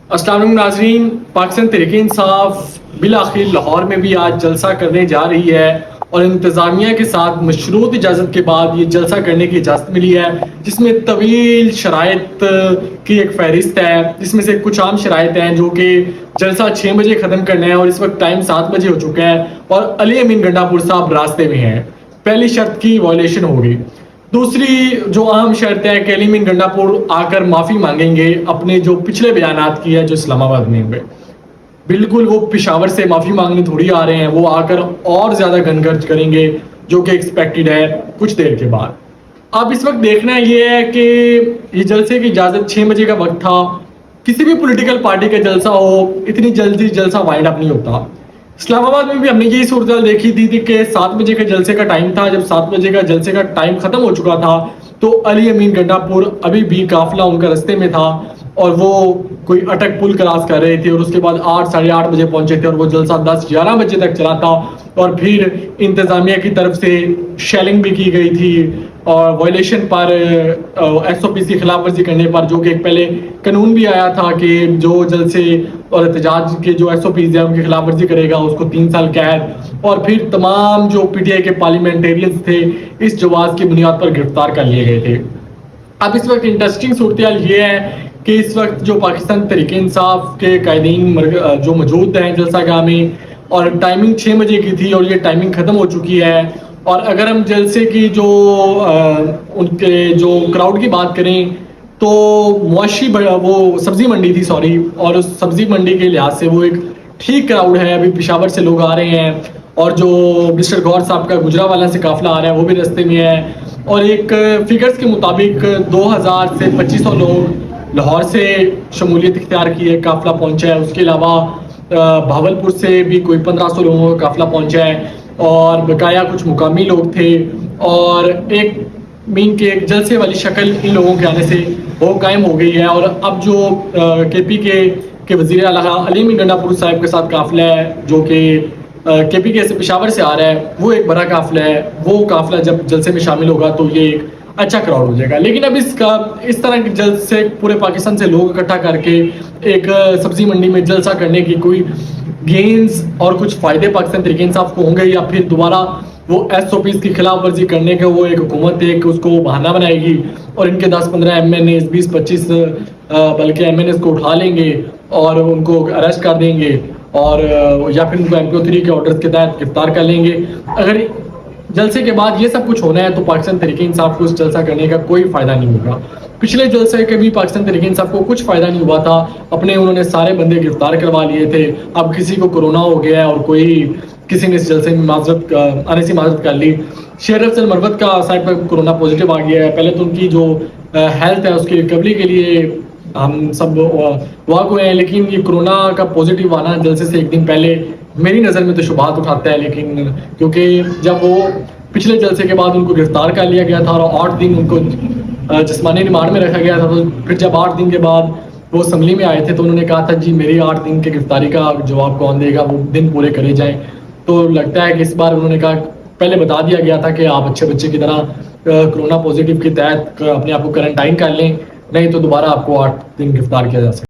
अस्सलाम वालेकुम नाज़रीन, पाकिस्तान तहरीक इंसाफ बिलाखिर लाहौर में भी आज जलसा करने जा रही है और इंतज़ामिया के साथ मशरूत इजाज़त के बाद ये जलसा करने की इजाज़त मिली है, जिसमें तवील शराइत की एक फहरिस्त है, जिसमें से कुछ आम शराइत हैं जो कि जलसा 6 बजे ख़त्म करना है और इस वक्त टाइम 7 बजे हो चुका है और अली अमीन गंडापुर साहब रास्ते में हैं। पहली शर्त की वायलेशन होगी। दूसरी जो अहम शर्त है कि अली अमीन गंडापुर आकर माफ़ी मांगेंगे अपने जो पिछले बयानात की है जो इस्लामाबाद में हुए। बिल्कुल वो पेशावर से माफ़ी मांगने थोड़ी आ रहे हैं, वो आकर और ज़्यादा गनगर्ज करेंगे जो कि एक्सपेक्टेड है कुछ देर के बाद। अब इस वक्त देखना ये है कि ये जलसे की इजाज़त 6 बजे का वक्त था। किसी भी पॉलिटिकल पार्टी का जलसा हो, इतनी जल्दी जलसा वाइंड अप नहीं होता। इस्लामाबाद में भी हमने यही सूरत देखी थी कि 7 बजे के जलसे का टाइम था। जब 7 बजे का जलसे का टाइम खत्म हो चुका था तो अली अमीन गंडापुर अभी भी काफिला उनका रास्ते में था और वो कोई अटक पुल क्रॉस कर रहे थे और उसके बाद 8 साढ़े 8 बजे पहुंचे थे और वो जलसा 10-11 बजे तक चला था और फिर इंतजामिया की तरफ से शेलिंग भी की गई थी और वायलेशन पर SOP की खिलाफ वर्जी करने पर, जो कि एक पहले कानून भी आया था कि जो जलसे और एहतजाज के जो SOPs है उनकी खिलाफ वर्जी करेगा उसको 3 साल कैद, और फिर तमाम जो PTI के पार्लियामेंटेरियंस थे इस जवाब की बुनियाद पर गिरफ्तार कर लिए गए थे। अब इस वक्त इंटरेस्टिंग सूरत ये है कि इस वक्त जो पाकिस्तान तहरीक इंसाफ के कायदीन जो मौजूद हैं जलसागाह में, और टाइमिंग 6 बजे की थी और ये टाइमिंग ख़त्म हो चुकी है। और अगर हम जलसे की जो उनके जो क्राउड की बात करें तो मुआशी वो सब्ज़ी मंडी थी और उस सब्ज़ी मंडी के लिहाज से वो एक ठीक क्राउड है। अभी पेशावर से लोग आ रहे हैं और जो मिस्टर गौर साहब का गुजरावाला से काफ़िला आ रहा है वो भी रास्ते में है। और एक फिगर्स के मुताबिक 2000 से 2500 लोग लाहौर से शमूलियत इख्तियार की है, काफ़िला पहुंचा है। उसके अलावा भावलपुर से भी कोई 1500 लोगों का काफ़िला पहुंचा है और बकाया कुछ मुकामी लोग थे और एक मीन के एक जलसे वाली शक्ल इन लोगों के आने से वो कायम हो गई है। और अब जो KP के वज़ीर आला अली अमीन गंडापुर साहब के साथ काफ़िला है जो कि KPK से पेशावर से आ रहा है, वो एक बड़ा काफ़िला है। वो काफ़िला जब जलसे में शामिल होगा तो ये एक अच्छा क्राउड हो जाएगा। लेकिन अब इस तरह के जलसे पूरे पाकिस्तान से लोग इकट्ठा करके एक सब्जी मंडी में जलसा करने की कोई गेंस और कुछ फ़ायदे पाकिस्तान तहरीक इंसाफ को होंगे या फिर दोबारा वो SOPs की खिलाफ वर्जी करने के वो एक हुकूमत है कि उसको बहाना बनाएगी और इनके 10-15 MNAs 20-25 बल्कि MNAs को उठा लेंगे और उनको अरेस्ट कर देंगे और या फिर उनको MPO3 के ऑर्डर्स के तहत गिरफ्तार कर लेंगे। अगर जलसे के बाद ये सब कुछ होना है तो पाकिस्तान तहरीक इंसाफ को इस जलसा करने का कोई फ़ायदा नहीं होगा। पिछले जलसे के भी पाकिस्तान तहरीक इंसाफ को कुछ फ़ायदा नहीं हुआ था, अपने उन्होंने सारे बंदे गिरफ्तार करवा लिए थे। अब किसी को कोरोना हो गया है और किसी ने इस जलसे में आने से माजरत कर ली। शेर अफजल मरवत का साइड पर कोरोना पॉजिटिव आ गया है। पहले तो उनकी जो हेल्थ है उसकी रिकवरी के लिए हम सब वाक हुए हैं, लेकिन ये कोरोना का पॉजिटिव आना जलसे से एक दिन पहले मेरी नज़र में तो शुबहात उठाता है। लेकिन क्योंकि जब वो पिछले जलसे के बाद उनको गिरफ्तार कर लिया गया था और 8 दिन उनको जिस्मानी रिमांड में रखा गया था, तो फिर जब 8 दिन के बाद वो असम्बली में आए थे तो उन्होंने कहा था जी मेरी 8 दिन की गिरफ्तारी का जवाब कौन देगा, वो दिन पूरे करे जाएं। तो लगता है कि इस बार उन्होंने कहा, पहले बता दिया गया था कि आप अच्छे बच्चे की तरह कोरोना पॉजिटिव के तहत अपने आप को क्वारंटाइन कर लें, नहीं तो दोबारा आपको 8 दिन गिरफ्तार किया जा सकता है।